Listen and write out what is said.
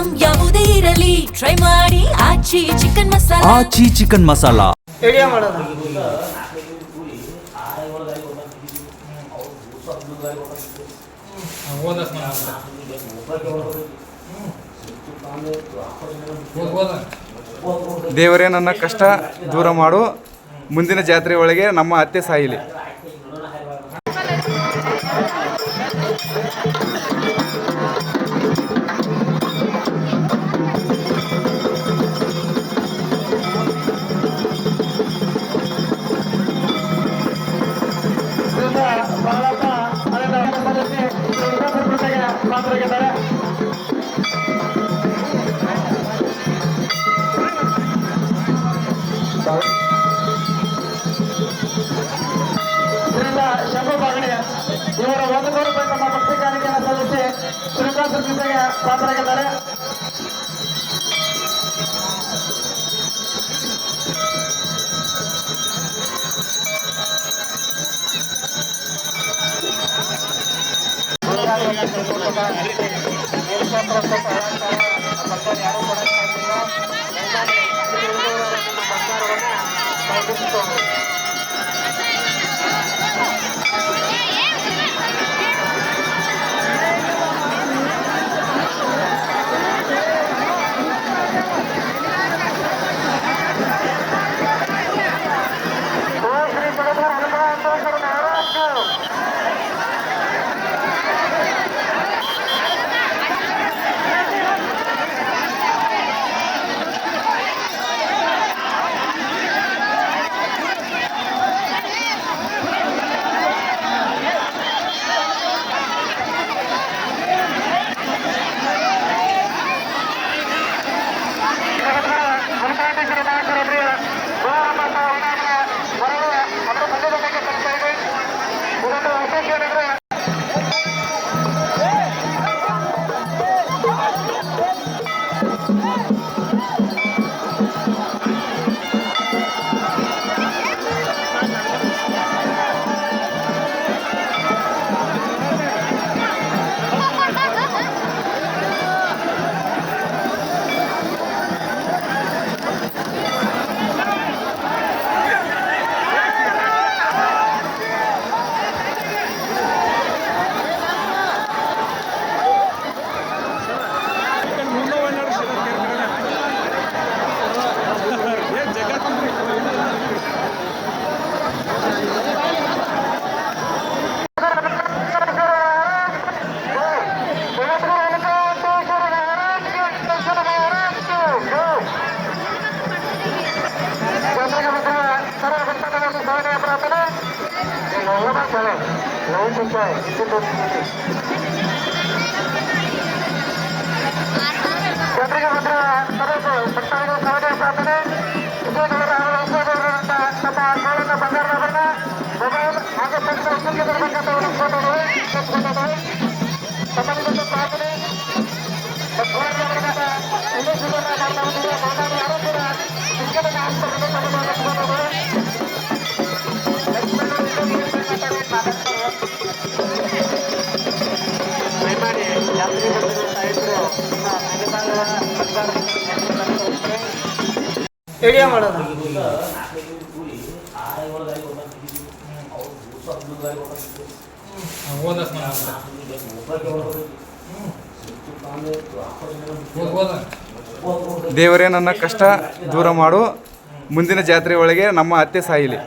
Item ಯಾವುದೇ ಇರಲಿ try ಮಾಡಿ ಆಚಿ ಚಿಕನ್ ಮಸಾಲಾ. ಆಚಿ ಚಿಕನ್ ಮಸಾಲಾ ಐಡಿಯಾ ಮಾಡೋಣ. ದೇವರೇ ನನ್ನ ಕಷ್ಟ ದೂರ ಮಾಡು, ಮುಂದಿನ ಜಾತ್ರೆ ಒಳಗೆ ನಮ್ಮ ಅತ್ತೆ ಸಾಯಿಲಿ. ಶಂಭು ಬಾಗಣೆ ಇವರ 100 ರೂಪಾಯಿ ತಮ್ಮ ಭಕ್ತಿ ಕಾಣಿಕೆಯನ್ನು ಸಲ್ಲಿಸಿ ಶ್ರೀನಿವಾಸರ ಜೊತೆಗೆ ಪಾತ್ರರಾಗಿದ್ದಾರೆ. ಐಡಿಯಾ ಮಾಡೋಣ. ದೇವರೇ ನನ್ನ ಕಷ್ಟ ದೂರ ಮಾಡು, ಮುಂದಿನ ಜಾತ್ರೆ ಒಳಗೆ ನಮ್ಮ ಅತ್ತೆ ಸಾಯಿಲಿ.